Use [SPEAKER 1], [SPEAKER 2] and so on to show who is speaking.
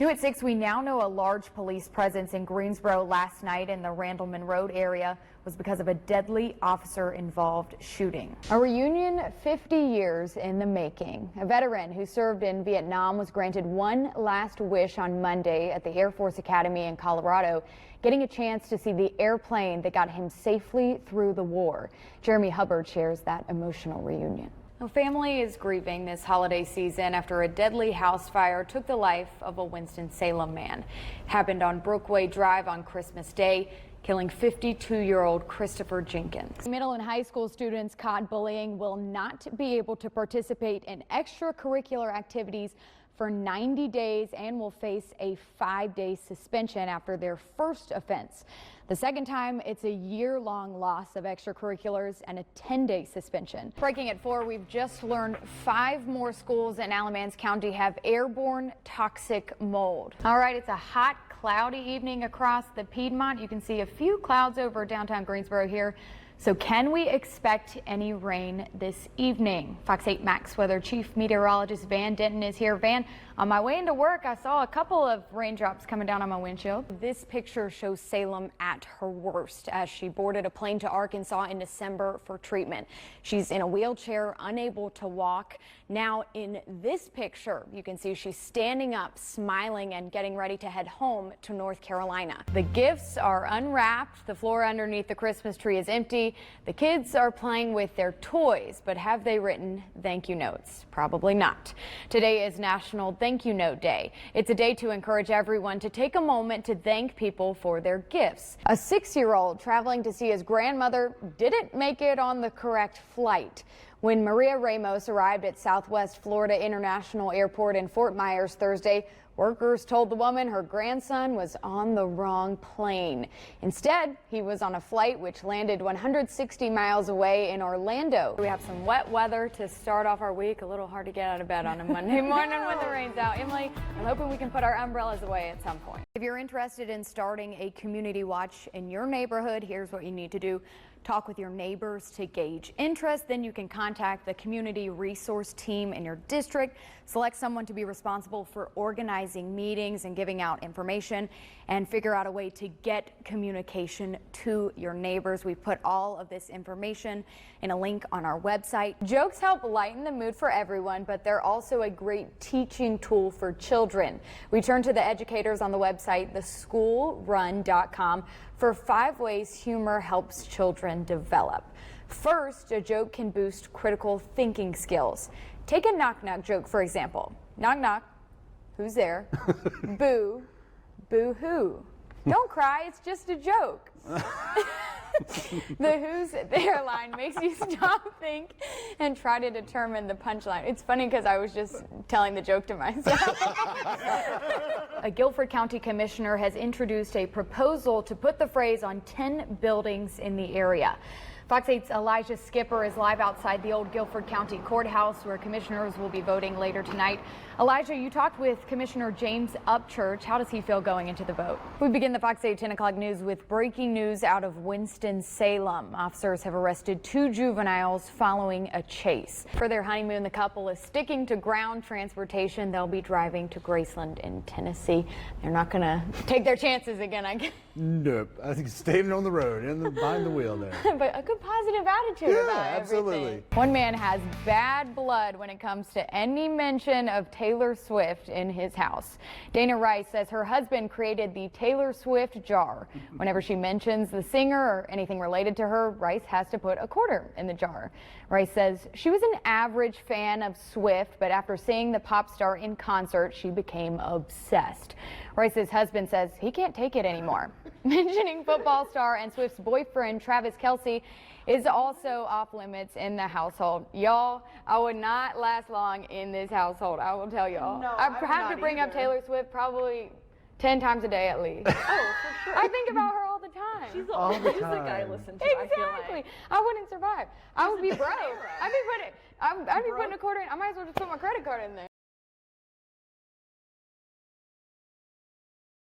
[SPEAKER 1] New at 6, we now know a large police presence in Greensboro last night in the Randleman Road area was because of a deadly officer-involved shooting. A reunion 50 years in the making. A veteran who served in Vietnam was granted one last wish on Monday at the Air Force Academy in Colorado, getting a chance to see the airplane that got him safely through the war. Jeremy Hubbard shares that emotional reunion. A family is grieving this holiday season after a deadly house fire took the life of a Winston-Salem man. It happened on Brookway Drive on Christmas Day, killing 52-year-old Christopher Jenkins. Middle and high school students caught bullying will not be able to participate in extracurricular activities for 90 days and will face a 5-day suspension after their first offense. The second time, it's a year-long loss of extracurriculars and a 10-day suspension. Breaking at 4, we've just learned 5 more schools in Alamance County have airborne toxic mold. All right, it's a hot, cloudy evening across the Piedmont. You can see a few clouds over downtown Greensboro here. So can we expect any rain this evening? Fox 8 Max Weather Chief Meteorologist Van Denton is here. Van, on my way into work, I saw a couple of raindrops coming down on my windshield. This picture shows Salem at her worst as she boarded a plane to Arkansas in December for treatment. She's in a wheelchair, unable to walk. Now in this picture, you can see she's standing up, smiling and getting ready to head home to North Carolina. The gifts are unwrapped. The floor underneath the Christmas tree is empty. The kids are playing with their toys, but have they written thank you notes? Probably not. Today is National Thank You Note Day. It's a day to encourage everyone to take a moment to thank people for their gifts. A 6-year-old traveling to see his grandmother didn't make it on the correct flight. When Maria Ramos arrived at Southwest Florida International Airport in Fort Myers Thursday, workers told the woman her grandson was on the wrong plane. Instead, he was on a flight which landed 160 miles away in Orlando. We have some wet weather to start off our week. A little hard to get out of bed on a Monday morning when the rain's out. Emily, I'm hoping we can put our umbrellas away at some point. If you're interested in starting a community watch in your neighborhood, here's what you need to do. Talk with your neighbors to gauge interest. Then you can contact the community resource team in your district. Select someone to be responsible for organizing meetings and giving out information, and figure out a way to get communication to your neighbors. We put all of this information in a link on our website. Jokes help lighten the mood for everyone, but they're also a great teaching tool for children. We turn to the educators on the website, theschoolrun.com, for 5 ways humor helps children develop. First, a joke can boost critical thinking skills. Take a knock-knock joke, for example. Knock, knock. Who's there? Boo. Boo-hoo. Don't cry, it's just a joke. The who's there line makes you stop, think, and try to determine the punchline. It's funny because I was just telling the joke to myself. A Guilford County commissioner has introduced a proposal to put the phrase on 10 buildings in the area. Fox 8's Elijah Skipper is live outside the old Guilford County Courthouse, where commissioners will be voting later tonight. Elijah, you talked with Commissioner James Upchurch. How does he feel going into the vote? We begin the Fox 8 10 o'clock news with breaking news out of Winston-Salem. Officers have arrested 2 juveniles following a chase. For their honeymoon, the couple is sticking to ground transportation. They'll be driving to Graceland in Tennessee. They're not going to take their chances again, I guess.
[SPEAKER 2] Nope. I think staying on the road and behind the wheel there.
[SPEAKER 1] But a good positive attitude about
[SPEAKER 2] absolutely.
[SPEAKER 1] everything. One man has bad blood when it comes to any mention of Taylor Swift in his house. Dana Rice says her husband created the Taylor Swift jar. Whenever she mentions the singer or anything related to her, Rice has to put a quarter in the jar. Rice says she was an average fan of Swift, but after seeing the pop star in concert, she became obsessed. Rice's husband says he can't take it anymore. Mentioning football star and Swift's boyfriend, Travis Kelce, is also off limits in the household. Y'all, I would not last long in this household, I will tell y'all.
[SPEAKER 3] No,
[SPEAKER 1] I have to bring up Taylor Swift probably 10 times a day at least.
[SPEAKER 3] Oh, for sure.
[SPEAKER 1] I think about her all the time.
[SPEAKER 3] She's the only music I listen to.
[SPEAKER 1] Exactly. I wouldn't survive. I would be broke. I'd be putting a quarter in. I might as well just put my credit card in there.